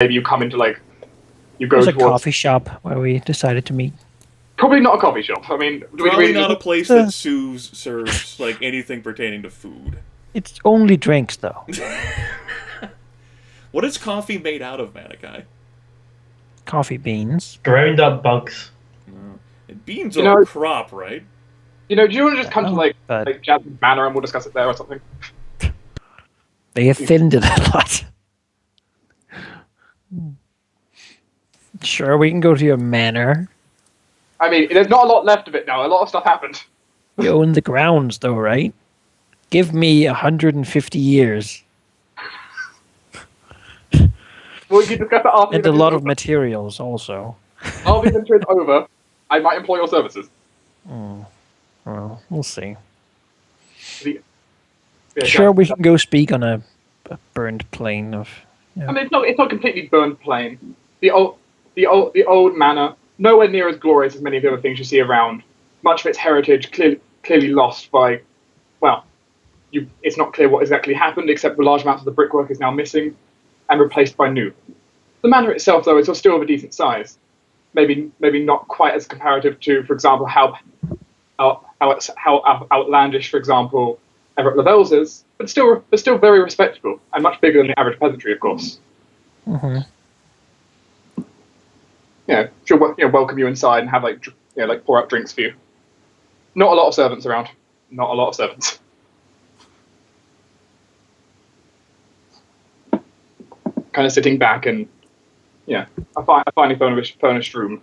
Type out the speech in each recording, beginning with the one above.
maybe you come into like you go There's a towards coffee shop where we decided to meet. probably not a coffee shop. I mean, Probably not a place that serves like anything pertaining to food. It's only drinks, though. What is coffee made out of, Manaki? Coffee beans. Ground up bugs. And beans are a crop, right? Do you want to just come to like but Jasmine Manor and we'll discuss it there or something? they offended a lot. Sure, we can go to your manor. I mean, there's not a lot left of it now. A lot of stuff happened. You own the grounds, though, right? Give me 150 years. Well, we can discuss it after. And a lot of materials, also. After the adventure is over, I might employ your services. Well, we'll see. Yeah, Sure, we can go speak on a burned plain of... I mean, it's not completely burned plain. The old manor, nowhere near as glorious as many of the other things you see around. Much of its heritage clearly lost by, well, it's not clear what exactly happened, except the large amounts of the brickwork is now missing and replaced by new. The manor itself, though, is still of a decent size. Maybe not quite as comparative to, for example, how outlandish, for example, Everett Lavelle's is, but still very respectable and much bigger than the average peasantry, of course. Mm-hmm. Yeah, she'll welcome you inside and have like pour out drinks for you. Not a lot of servants around. Not a lot of servants. Kind of sitting back and a finely furnished room.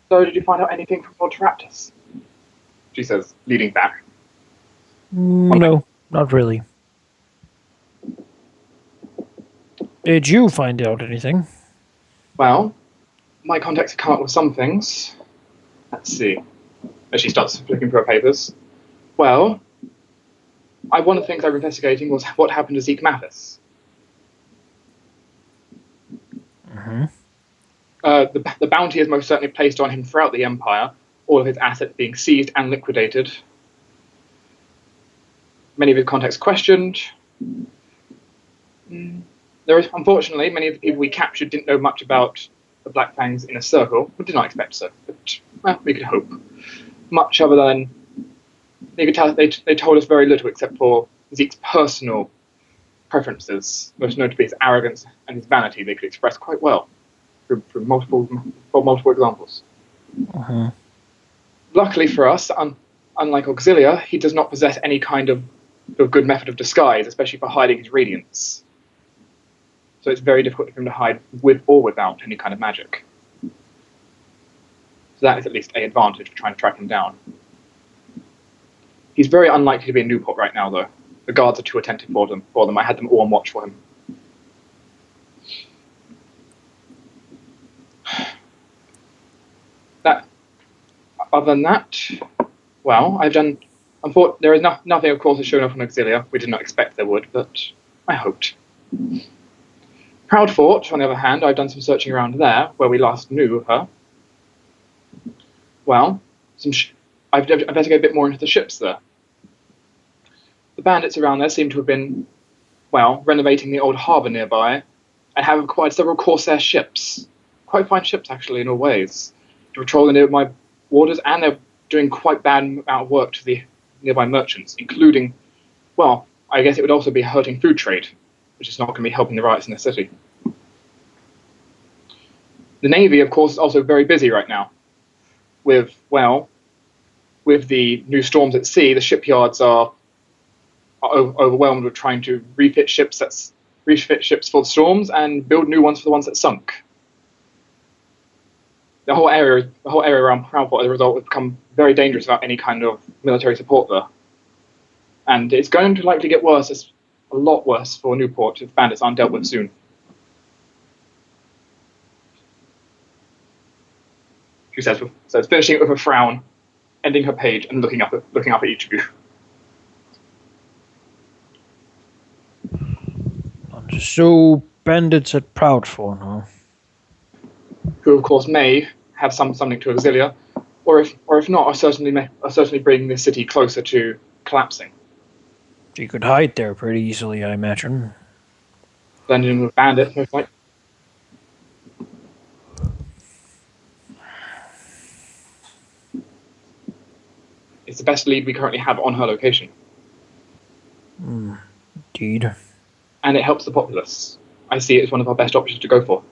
So, did you find out anything from Lord Teraptus? She says, leading back. No, not really. Did you find out anything? Well, my contacts have come up with some things. Let's see. As she starts flicking through her papers. Well, one of the things I was investigating was what happened to Zeke Mathis. Mm-hmm. The bounty is most certainly placed on him throughout the Empire, all of his assets being seized and liquidated. Many of his contacts questioned. Unfortunately, many of the people we captured didn't know much about the Black Fangs Inner Circle. We did not expect so, but well, we could hope. Much other than they could tell, they told us very little except for Zeke's personal preferences, most notably his arrogance and his vanity. They could express quite well through multiple examples. Uh-huh. Luckily for us, unlike Auxilia, he does not possess any kind of good method of disguise, especially for hiding his radiance. So it's very difficult for him to hide with or without any kind of magic. So that is at least an advantage for trying to track him down. He's very unlikely to be in Newport right now, though. The guards are too attentive for them. I had them all on watch for him. Other than that, well, there is nothing, of course, has shown up on Auxilia. We did not expect there would, but I hoped. Proudfort, on the other hand, I've done some searching around there, where we last knew her. Well, I've investigated a bit more into the ships there. The bandits around there seem to have been, well, renovating the old harbour nearby, and have acquired several Corsair ships. Quite fine ships, actually, in all ways. To patrol the nearby waters, and they're doing quite bad amount of work to the nearby merchants, including, well, I guess it would also be hurting food trade, which is not going to be helping the riots in the city. The Navy, of course, is also very busy right now. With the new storms at sea, the shipyards are overwhelmed with trying to refit ships for the storms and build new ones for the ones that sunk. The whole area around Proudport, as a result, has become very dangerous without any kind of military support there. And it's going to likely get worse, it's a lot worse for Newport if bandits aren't dealt with soon. She says, finishing it with a frown, ending her page and looking up at each of you. So, bandits at Proudfort, huh? Who, of course, may have something to Auxilia, or if not, are certainly bringing the city closer to collapsing. She could hide there pretty easily, I imagine. Blended in with bandits, most likely. It's the best lead we currently have on her location. Indeed. And it helps the populace. I see it as one of our best options to go for.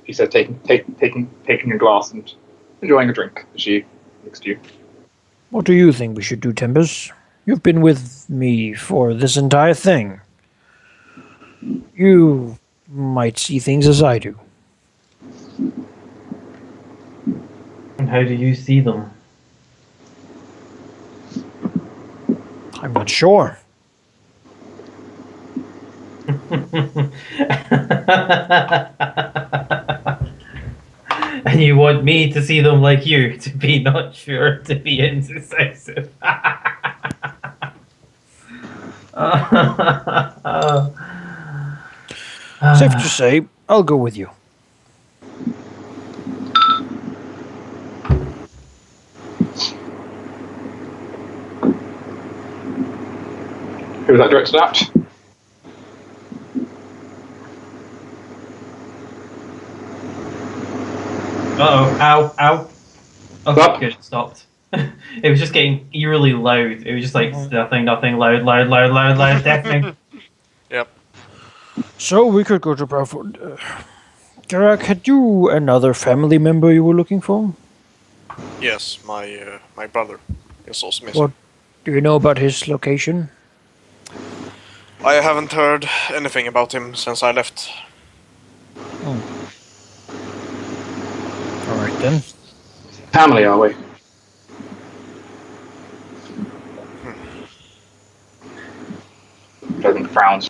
She said, taking a glass and enjoying a drink as she looks to you. What do you think we should do, Tempus? You've been with me for this entire thing. You might see things as I do. And how do you see them? I'm not sure. And you want me to see them like you, to be not sure, to be indecisive. Safe to say, I'll go with you. Who was that directed at? Uh-oh, ow, ow. Okay, Stop. good, stopped. It was just getting eerily loud. It was just like nothing, loud, deafening. Yep. So we could go to Bradford. Geráck, had you another family member you were looking for? Yes, my brother is also missing. What do you know about his location? I haven't heard anything about him since I left. All right then. Family, are we? Pleasant frowns.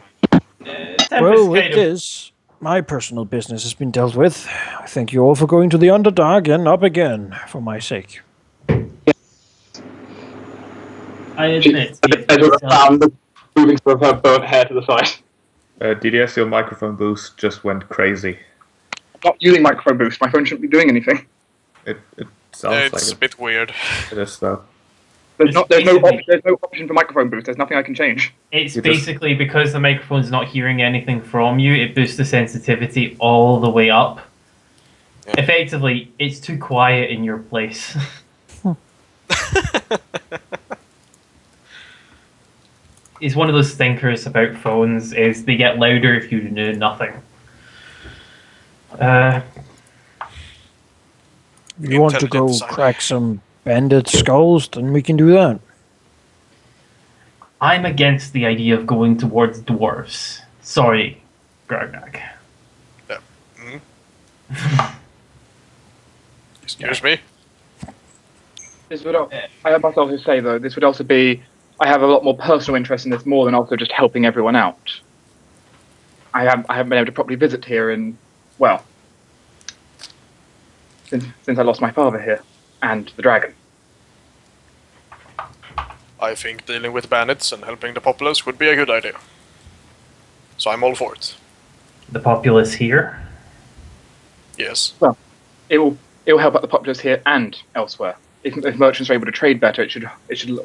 Well, with this, my personal business has been dealt with. I thank you all for going to the Underdark and up again, for my sake. I admit, Moving some of her burnt hair to the side. DDS, your microphone boost just went crazy. I'm not using microphone boost. My phone shouldn't be doing anything. It sounds It's a like bit weird. it is though. There's no option for microphone boost. There's nothing I can change. It's basically because the microphone's not hearing anything from you, it boosts the sensitivity all the way up. Yeah. Effectively, it's too quiet in your place. It's one of those thinkers about phones, is they get louder if you do nothing. If you want to go crack some bandit skulls, then we can do that. I'm against the idea of going towards dwarves. Sorry, Geráck. Yeah. Excuse me? This would, I must also say, though, this would also be... I have a lot more personal interest in this more than also just helping everyone out. I haven't been able to properly visit here in, well, since I lost my father here, and the dragon. I think dealing with bandits and helping the populace would be a good idea. So I'm all for it. The populace here? Yes. Well, it will help out the populace here and elsewhere. If merchants are able to trade better, it should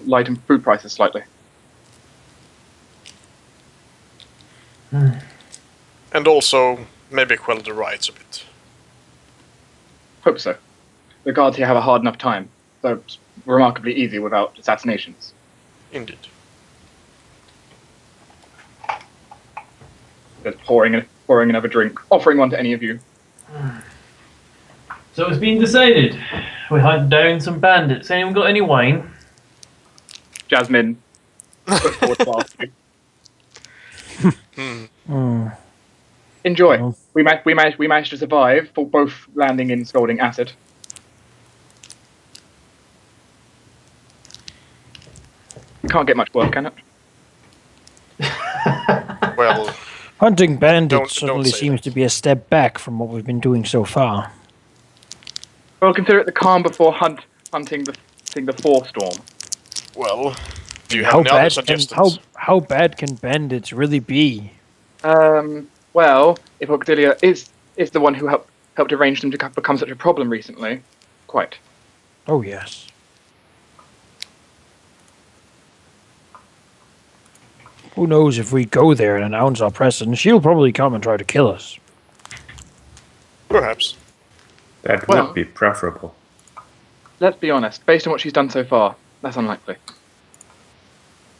lighten food prices slightly. And also maybe quell the riots a bit. Hope so. The guards here have a hard enough time, so it's remarkably easy without assassinations. Indeed. There's pouring another drink, offering one to any of you. So it's been decided. We hunt down some bandits. Anyone got any wine? Jasmine, put forward to ask you. Enjoy. Well. We managed to survive for both landing in scalding acid. Can't get much worse, can it? Well, Hunting bandits Don't certainly say seems that. to be a step back from what we've been doing so far. Well, consider it the calm before hunting the Forstorm. well, do you have any other suggestions? How bad can bandits really be? Well, if Aurelia is the one who helped arrange them to become such a problem recently, quite. Oh yes. Who knows if we go there and announce our presence, she'll probably come and try to kill us. Perhaps. That Well- would be preferable. Let's be honest. Based on what she's done so far, that's unlikely.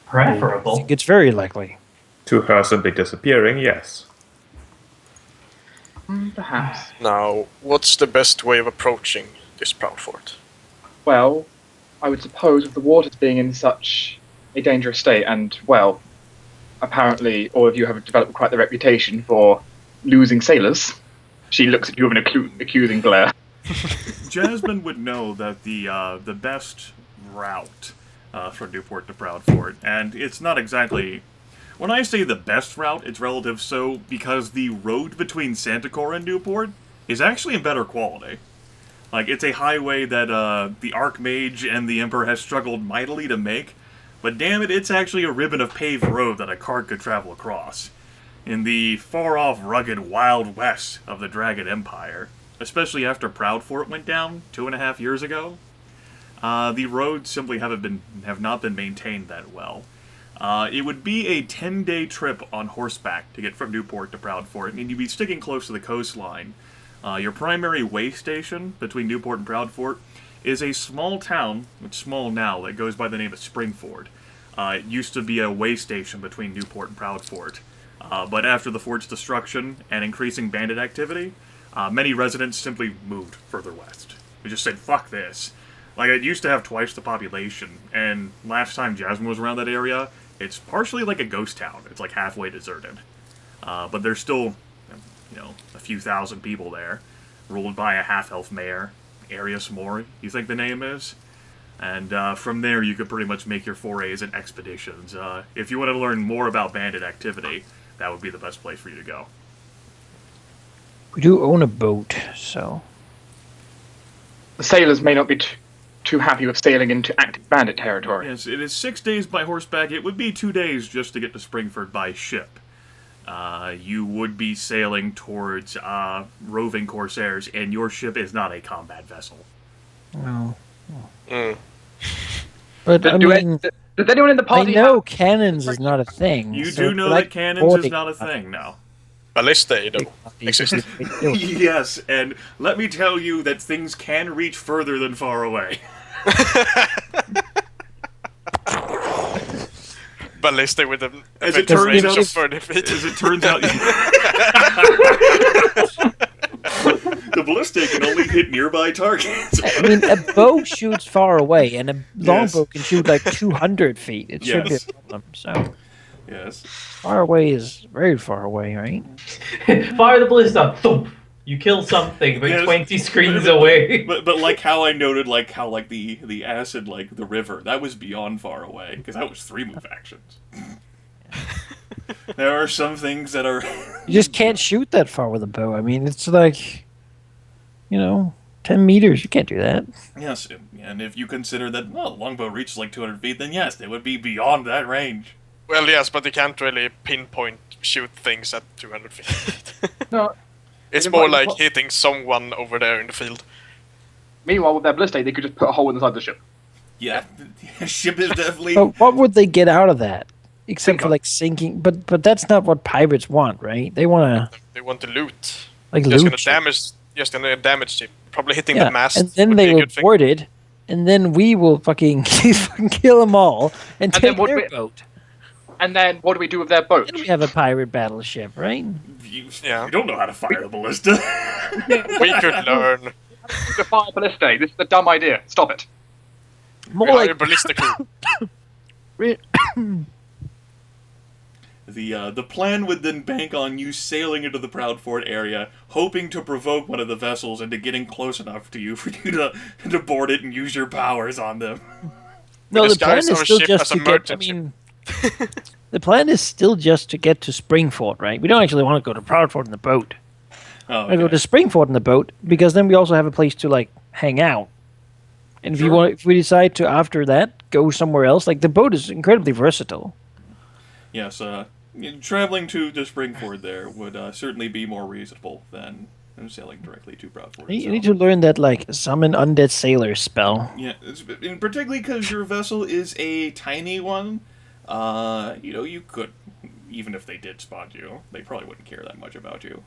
I Preferable. think it's very likely. To her simply disappearing, yes. Perhaps. Now, what's the best way of approaching this proud fort? Well, I would suppose with the waters being in such a dangerous state, and, well, apparently all of you have developed quite the reputation for losing sailors. She looks at you with an accusing glare. Jasmine would know that the best route from Newport to Proudfort, and it's not exactly... When I say the best route, it's relative so because the road between Santacor and Newport is actually in better quality. Like, it's a highway that the Archmage and the Emperor has struggled mightily to make, but damn it, it's actually a ribbon of paved road that a cart could travel across. In the far-off, rugged Wild West of the Dragon Empire, especially after Proudfort went down 2.5 years ago, the roads simply have not been maintained that well. It would be a 10-day trip on horseback to get from Newport to Proudfort, and you'd be sticking close to the coastline. Your primary way station between Newport and Proudfort is a small town, it's small now, that goes by the name of Springford. It used to be a way station between Newport and Proudfort, but after the fort's destruction and increasing bandit activity, many residents simply moved further west. They just said, fuck this. Like, it used to have twice the population, and last time Jasmine was around that area, it's partially like a ghost town. It's like halfway deserted. But there's still, a few thousand people there, ruled by a half-elf mayor, Arius Moore, you think the name is? And from there, you could pretty much make your forays and expeditions. If you want to learn more about bandit activity, that would be the best place for you to go. We do own a boat, so... The sailors may not be too happy with sailing into active bandit territory. Yes, it is 6 days by horseback. It would be 2 days just to get to Springford by ship. You would be sailing towards roving corsairs, and your ship is not a combat vessel. No. Mm. But, I mean, Does anyone in the I party know cannons is not a thing. You so do know like that cannons is boarding- not a thing now. Ballistae, though, exists. Yes, and let me tell you that things can reach further than far away. Ballistae with an As it effective turns range out- of 30 feet. As it turns out, the ballista can only hit nearby targets. I mean, a bow shoots far away, and a longbow Yes. can shoot like 200 feet. It should be a Yes. problem. So Yes. far away is very far away, right? Fire the ballista. Thump. You kill something, but Yes. 20 screens away. But like how I noted, like how like the acid, like the river, that was beyond far away because that was 3 move actions. There are some things that are. You just can't shoot that far with a bow. I mean, it's like, 10 meters. You can't do that. Yes, and if you consider that longbow reaches like 200 feet, then yes, they would be beyond that range. Well, yes, but you can't really pinpoint shoot things at 200 feet. No. It's It more might- like hitting someone over there in the field. Meanwhile, with their ballista, they could just put a hole inside the ship. Yeah, the ship is definitely. But what would they get out of that? Except Sink for like sinking. But that's not what pirates want, right? They want to They want to loot. like Just loot. gonna damage it. Probably hitting Yeah, the mast. and then would be they a will good thing. board it, and then we will fucking kill them all and then take what their we- boat. And then what do we do with their boat? Then we have a pirate battleship, right? Yeah. You don't know how to fire the ballista. We could learn. The fire ballista. This is a dumb idea. Stop it. More We hire like ballistic crew. The plan would then bank on you sailing into the Proudfort area, hoping to provoke one of the vessels into getting close enough to you for you to board it and use your powers on them. no. The plan disguise is our still ship just as a to get. I merchant mean, the plan is still just to get to Springfort, right? We don't actually want to go to Proudfort in the boat. Oh, I go okay. to Springfort in the boat because then we also have a place to like hang out. And if if we decide to after that go somewhere else, like the boat is incredibly versatile. Yes, traveling to Springford there would certainly be more reasonable than sailing directly to Proudfort. You need to learn that like summon undead sailor spell. Yeah, particularly because your vessel is a tiny one. You know, you could, even if they did spot you, they probably wouldn't care that much about you.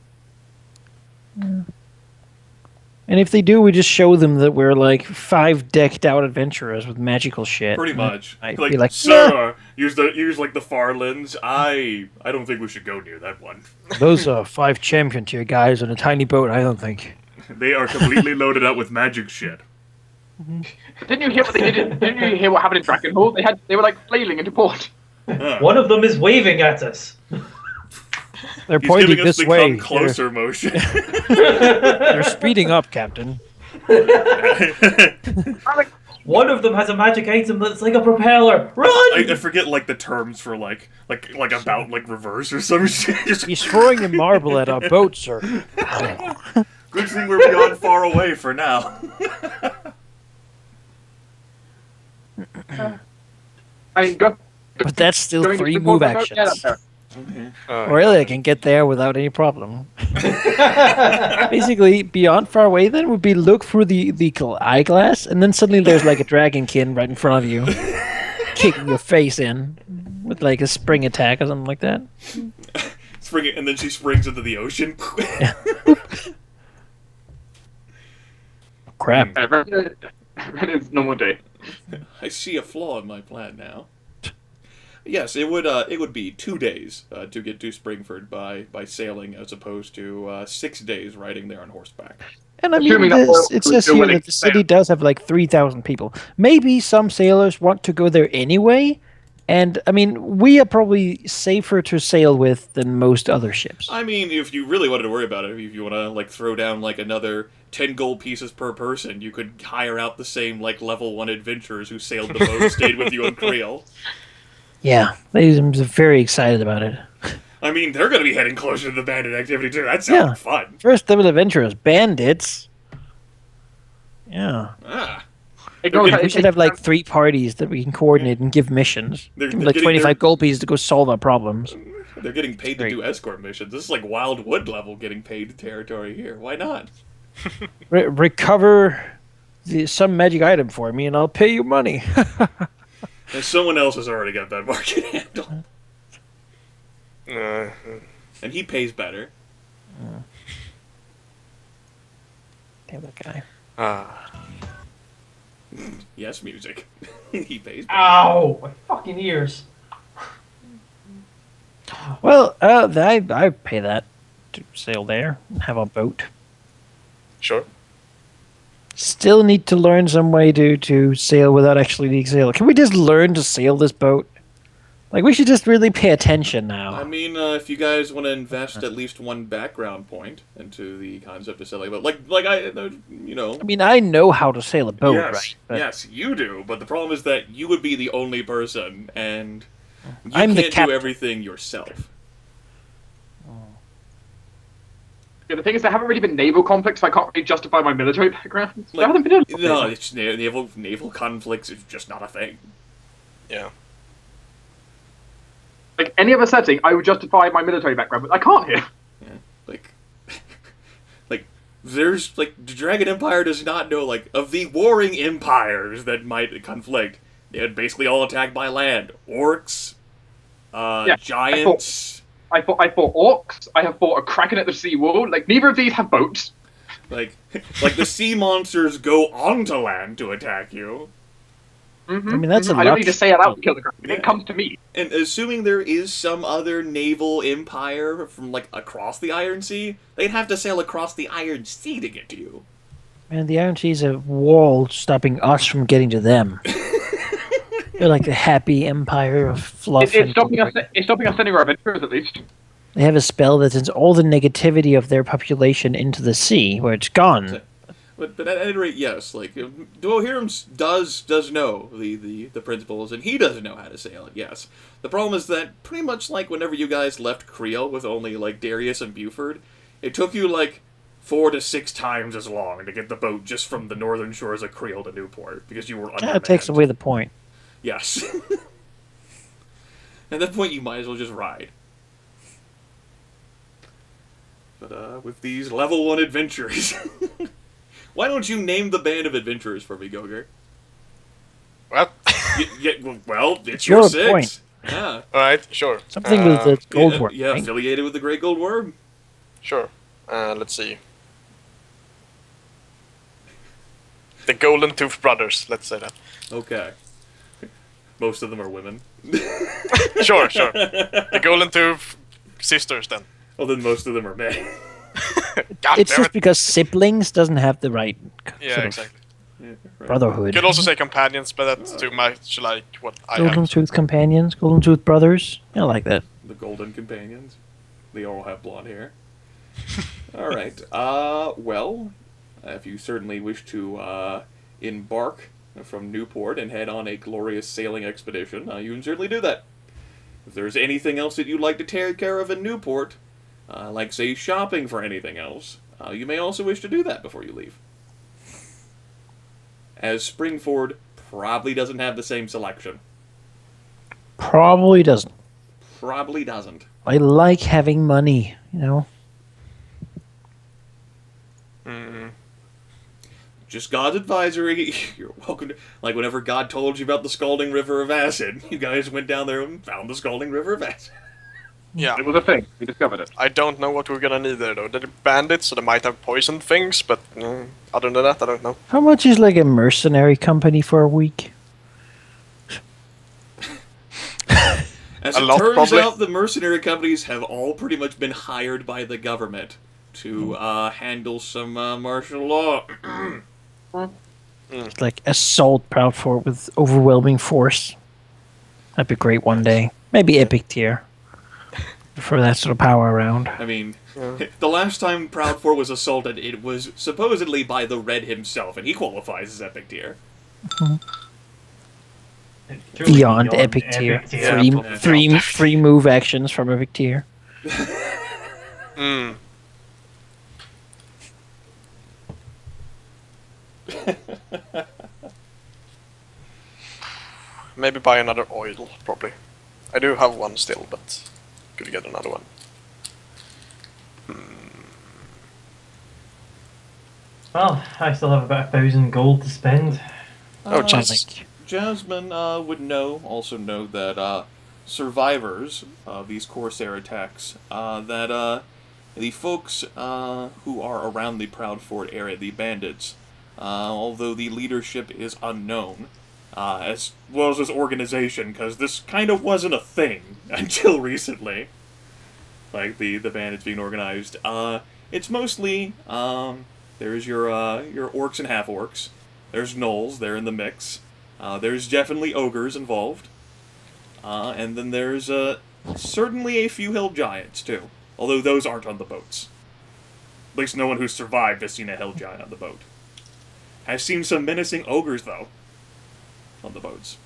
And if they do, we just show them that we're like 5 decked out adventurers with magical shit. Pretty much. I'd Like, be like, sir, use like the Farlands. I don't think we should go near that one. those are 5 champion tier guys on a tiny boat, I don't think. They are completely loaded up with magic shit. Didn't you hear what they did? Didn't you hear what happened in Dragonhall? They were like flailing into port. One of them is waving at us. They're He's pointing giving us this the way. come closer motion. They're speeding up, Captain. One of them has a magic item that's like a propeller. Run! I forget like the terms for like about like reverse or some shit. He's throwing a marble at our boat, sir. Good thing we're beyond far away for now. But that's still free move actions. Aurelia can get there without any problem. Basically, beyond far away then would be look through the eyeglass, and then suddenly there's like a Dragonkin right in front of you, kicking your face in with like a spring attack or something like that. And then she springs into the ocean. Crap. That is normal day. I see a flaw in my plan now. Yes, it would be 2 days to get to Springford by sailing, as opposed to 6 days riding there on horseback. And I mean, it says here that the city does have like 3,000 people. Maybe some sailors want to go there anyway. And I mean, we are probably safer to sail with than most other ships. I mean, if you really wanted to worry about it, if you want to like throw down like another 10 gold pieces per person, you could hire out the same like level 1 adventurers who sailed the boat and stayed with you on Creel. Yeah, I'm very excited about it. I mean, they're going to be heading closer to the bandit activity too. That sounds fun. First level adventurers, bandits. Yeah. We should have like 3 parties that we can coordinate and give missions. They're like 25 gold pieces to go solve our problems. They're getting paid to do escort missions. This is like Wildwood level getting paid territory here. Why not? Recover some magic item for me and I'll pay you money. And someone else has already got that market handle. And he pays better. Damn that guy. Yes, music. He pays better. Ow! My fucking ears. Well, I pay that to sail there and have a boat. Sure. Still need to learn some way to sail without actually needing sail. Can we just learn to sail this boat? Like, we should just really pay attention now. I mean, if you guys want to invest at least 1 background point into the concept of sailing a boat, you know. I mean, I know how to sail a boat, yes, right? But yes, you do. But the problem is that you would be the only person, and you I'm the can't do captain. everything yourself. Yeah, the thing is, there haven't really been naval conflicts, so I can't really justify my military background. There haven't been any. No, it's naval conflicts is just not a thing. Yeah. Like any other setting, I would justify my military background, but I can't here. Yeah, there's the Dragon Empire does not know of the warring empires that might conflict. They would basically all attack by land. Orcs, giants. I fought orcs. I have fought a kraken at the sea wall. Neither of these have boats. The sea monsters go onto land to attack you. Mm-hmm. I mean, that's a I don't need to say it out to kill the kraken. It comes to me. And assuming there is some other naval empire from across the Iron Sea, they'd have to sail across the Iron Sea to get to you. Man, the Iron Sea is a wall stopping us from getting to them. They're like the happy empire of fluff. It's stopping us sending our adventurers, at least. They have a spell that sends all the negativity of their population into the sea, where it's gone. But at any rate, yes, Dwohurim does know the principles, and he doesn't know how to sail it, yes. The problem is that pretty much whenever you guys left Creel with only Darius and Buford, it took you 4 to 6 times as long to get the boat just from the northern shores of Creel to Newport, because you were undermanned. That takes away the point. Yes. At that point, you might as well just ride. But with these level 1 adventurers... Why don't you name the band of adventurers for me, Goger? Well, Well, it's your 6. Point. Yeah. Alright, sure. Something with the gold worm. Yeah, right? affiliated with the Great Gold Worm. Sure. Let's see. The Golden Tooth Brothers, let's say that. Okay. Most of them are women. Sure. The Golden Tooth Sisters, then. Well, then most of them are men. God It's damn just it. because siblings doesn't have the right Yeah, sort of exactly. Yeah, right. brotherhood. Could also say companions, but that's too much like what I Golden have. Tooth companions, Golden Tooth brothers. I like that. The Golden Companions. They all have blonde hair. Alright. Well, if you certainly wish to embark from Newport and head on a glorious sailing expedition, you can certainly do that. If there's anything else that you'd like to take care of in Newport, like, say, shopping for anything else, you may also wish to do that before you leave. As Springford probably doesn't have the same selection. Probably doesn't. Probably doesn't. I like having money, you know. Just God's advisory. You're welcome to... Like, whenever God told you about the Scalding River of Acid, you guys went down there and found the Scalding River of Acid. Yeah. It was a thing. We discovered it. I don't know what we're gonna need there, though. They're bandits, so they might have poisoned things, but other than that, I don't know. How much is like a mercenary company for a week? As A it lot, turns probably. out, the mercenary companies have all pretty much been hired by the government to handle some martial law. It's like assault Proudfort with overwhelming force. That'd be great one day. Maybe epic tier. For that sort of power around. I mean, the last time Proudfort was assaulted, it was supposedly by the Red himself, and he qualifies as epic tier. Beyond epic tier. Yeah. Three move actions from epic tier. Maybe buy another oil, probably. I do have one still, but could get another one. Well, I still have about 1,000 gold to spend. Oh, jeez. Jasmine would also know that survivors of these Corsair attacks, that the folks who are around the Proudfort area, the bandits, although the leadership is unknown, as well as this organization, because this kind of wasn't a thing until recently. Like the bandits being organized. It's mostly there's your orcs and half orcs. There's gnolls. They're in the mix. There's definitely ogres involved. And then there's certainly a few hill giants too. Although those aren't on the boats. At least no one who's survived has seen a hill giant on the boat. Has seen some menacing ogres though on the boats.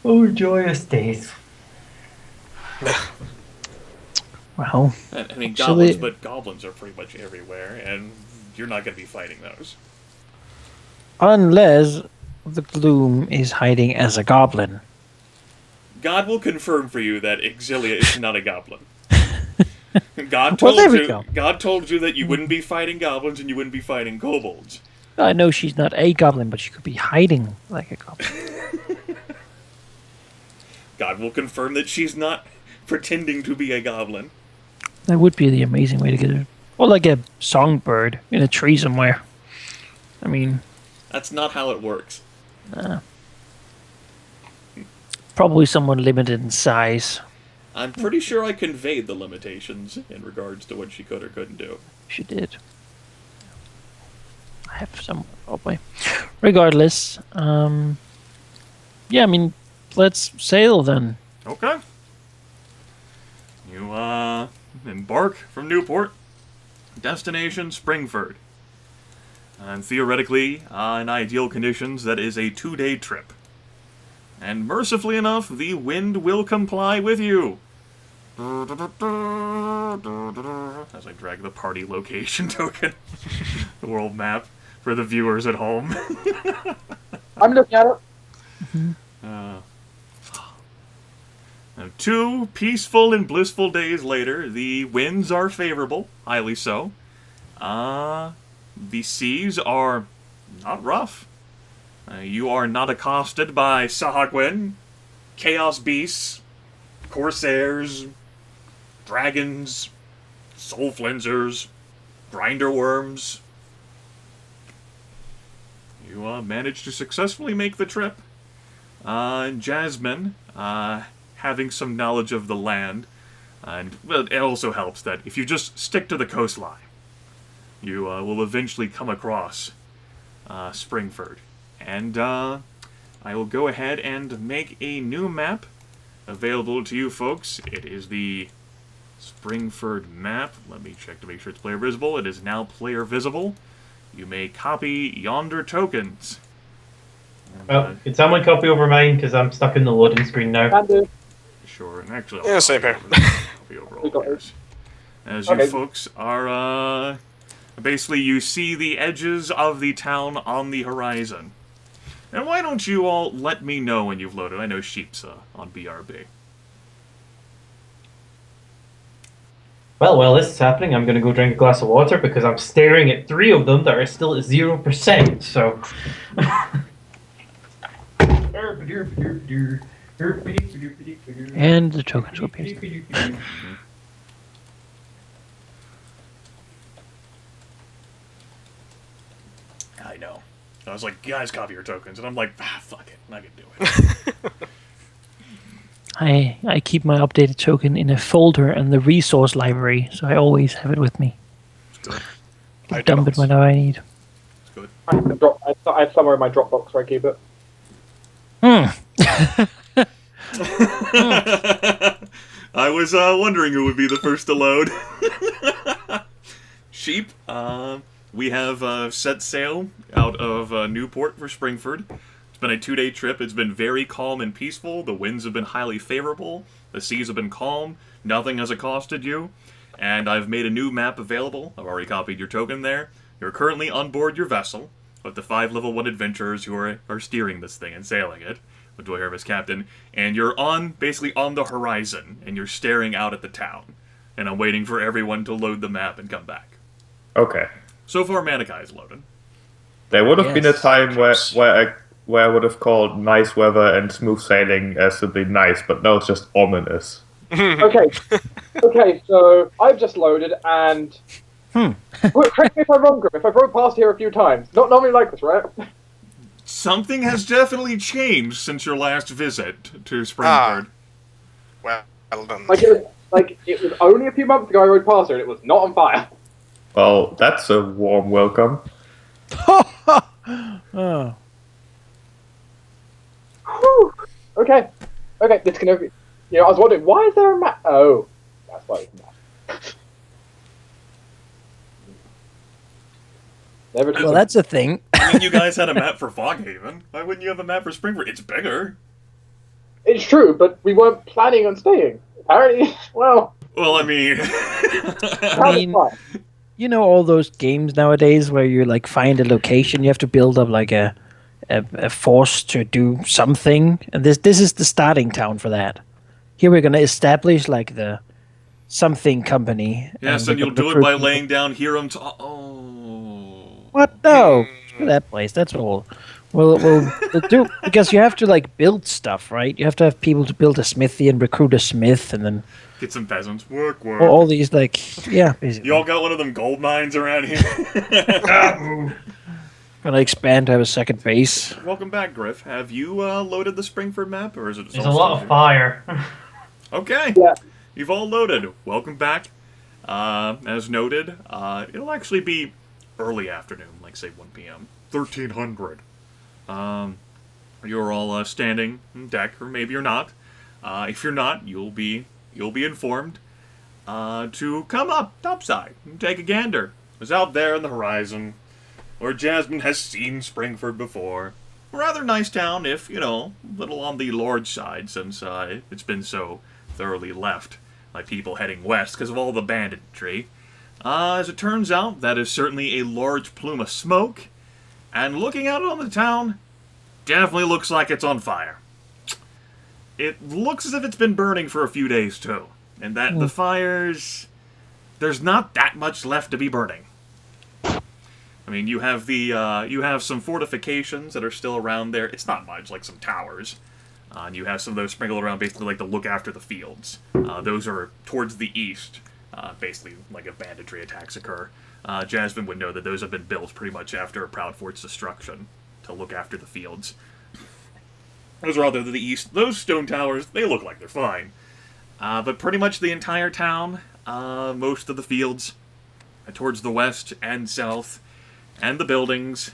Oh, joyous days. Well, I mean, actually- goblins, but goblins are pretty much everywhere, and you're not going to be fighting those. unless the Gloom is hiding as a goblin. God will confirm for you that Exilia is not a goblin. God Well, told there we you. go. God told you that you wouldn't be fighting goblins and you wouldn't be fighting kobolds. I know she's not a goblin, but she could be hiding like a goblin. God will confirm that she's not pretending to be a goblin. That would be the amazing way to get it. Or like a songbird in a tree somewhere. I mean, That's not how it works. probably someone limited in size. I'm pretty sure I conveyed the limitations in regards to what she could or couldn't do. She did. I have some probably. Regardless, yeah, I mean, let's sail then. Okay. You, embark from Newport. Destination, Springford. And theoretically, in ideal conditions, that is a 2-day trip. And mercifully enough, the wind will comply with you. As I drag the party location token, the world map, for the viewers at home. I'm looking at it. Now, 2 peaceful and blissful days later, the winds are favorable, highly so. The seas are not rough. You are not accosted by Sahagwin, Chaos Beasts, Corsairs, Dragons, Soul Flensers, Grinder Worms. You managed to successfully make the trip. Jasmine, having some knowledge of the land, and well, it also helps that if you just stick to the coastline, you will eventually come across Springford. And I will go ahead and make a new map available to you folks. It is the Springford map. Let me check to make sure it's player visible. It is now player visible. You may copy yonder tokens. Well, can someone copy over mine, because I'm stuck in the loading screen now. Sure, and actually, Yeah, same here. Copy over all yours. As you folks are, basically you see the edges of the town on the horizon. And why don't you all let me know when you've loaded? I know Sheep's on BRB. Well, while this is happening, I'm going to go drink a glass of water, because I'm staring at 3 of them that are still at 0%, so... And the tokens will be. I know. I was like, guys, copy your tokens. And I'm like, fuck it. I can do it. I keep my updated token in a folder in the resource library, so I always have it with me. It's good. I dump it whenever I need. It's good. I have somewhere in my Dropbox where I keep it. I was wondering who would be the first to load. Sheep, we have set sail out of Newport for Springford. It's been a 2-day trip. It's been very calm and peaceful. The winds have been highly favorable. The seas have been calm. Nothing has accosted you. And I've made a new map available. I've already copied your token there. You're currently on board your vessel with the 5 level 1 adventurers who are steering this thing and sailing it, with Dwohurim as captain. And you're basically on the horizon, and you're staring out at the town. And I'm waiting for everyone to load the map and come back. Okay. So far, Manaki is loaded. There would have been a time where I would have called nice weather and smooth sailing as simply nice, but no, it's just ominous. Okay, so I've just loaded and... Correct me if I'm wrong, Gryph. I've rode past here a few times. Not normally like this, right? Something has definitely changed since your last visit to Springford. Well done. It was only a few months ago I rode past here and it was not on fire. Well, that's a warm welcome. Oh. Whew. Okay, this can be... You know, I was wondering, why is there a map? Oh, that's why it's a map. Well, that's a thing. I mean, you guys had a map for Foghaven. Why wouldn't you have a map for Springford? It's bigger. It's true, but we weren't planning on staying. Apparently, well... Well, I mean... You know all those games nowadays where you like find a location, you have to build up like a force to do something, and this is the starting town for that. Here we're gonna establish like the something company. Yes, and you'll do it by laying down Hiram to... What? No, screw that place. That's all. We'll do, because you have to like build stuff, right? You have to have people to build a smithy and recruit a smith, and then get some peasants. Work. All these basically. You all got one of them gold mines around here. Gonna expand to have a second base. Welcome back, Gryph. Have you loaded the Springford map, or is it? There's a lot of fire. Okay. Yeah. You've all loaded. Welcome back. As noted, it'll actually be early afternoon, like say 1 p.m. 1300. You're all standing on deck, or maybe you're not. If you're not, you'll be informed to come up topside and take a gander. It's out there on the horizon, where Jasmine has seen Springford before. A rather nice town, if, a little on the large side, since it's been so thoroughly left by people heading west because of all the banditry. As it turns out, that is certainly a large plume of smoke, and looking out on the town, definitely looks like it's on fire. It looks as if it's been burning for a few days, too, and that the fires... There's not that much left to be burning. I mean, you have you have some fortifications that are still around there. It's not much, like some towers. And you have some of those sprinkled around, basically like to look after the fields. Those are towards the east, basically like if banditry attacks occur. Jasmine would know that those have been built pretty much after Proudfort's destruction to look after the fields. Those are all to the east. Those stone towers, they look like they're fine. But pretty much the entire town, most of the fields, towards the west and south, and the buildings,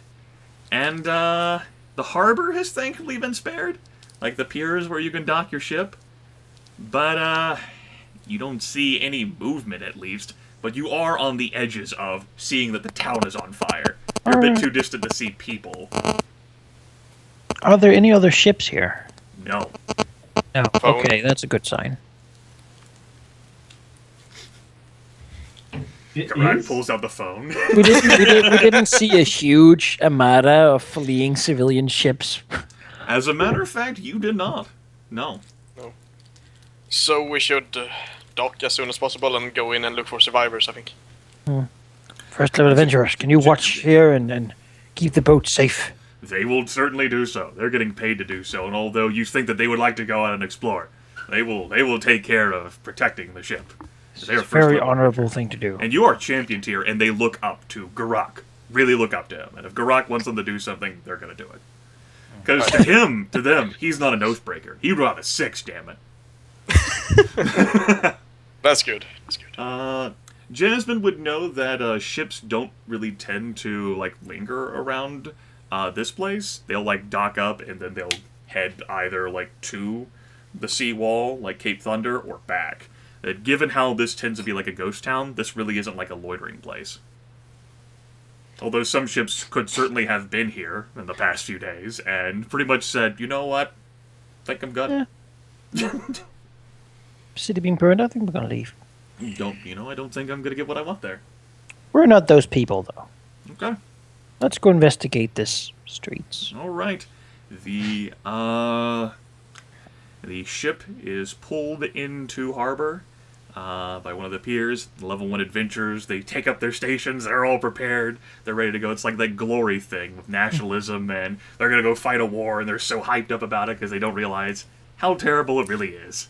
and the harbor has thankfully been spared. Like the piers where you can dock your ship. But, you don't see any movement, at least. But you are on the edges of seeing that the town is on fire. You're a bit too distant to see people. Are there any other ships here? No. No. Phone. Okay, that's a good sign. Geráck pulls out the phone. We didn't see a huge armada of fleeing civilian ships. As a matter of fact, you did not. No. So we should dock as soon as possible and go in and look for survivors, I think. First level adventurers, can you watch here and keep the boat safe? They will certainly do so. They're getting paid to do so, and although you think that they would like to go out and explore, they will take care of protecting the ship. It's a very honorable thing to do. And you are champion tier, and they look up to Geráck. Really look up to him. And if Geráck wants them to do something, they're going to do it. Because to them, he's not an oathbreaker. He brought a 6, damn it. That's good. That's good. Jasmine would know that ships don't really tend to like linger around this place. They'll like dock up and then they'll head either like to the seawall, like Cape Thunder, or back. Given how this tends to be like a ghost town, this really isn't like a loitering place. Although some ships could certainly have been here in the past few days and pretty much said, you know what, I think I'm good. Yeah. City being burned, I think we're gonna leave. I don't think I'm gonna get what I want there. We're not those people, though. Okay. Let's go investigate this streets. All right. The ship is pulled into harbor by one of the piers. Level 1 adventurers, they take up their stations. They're all prepared. They're ready to go. It's like that glory thing with nationalism, and they're going to go fight a war, and they're so hyped up about it because they don't realize how terrible it really is.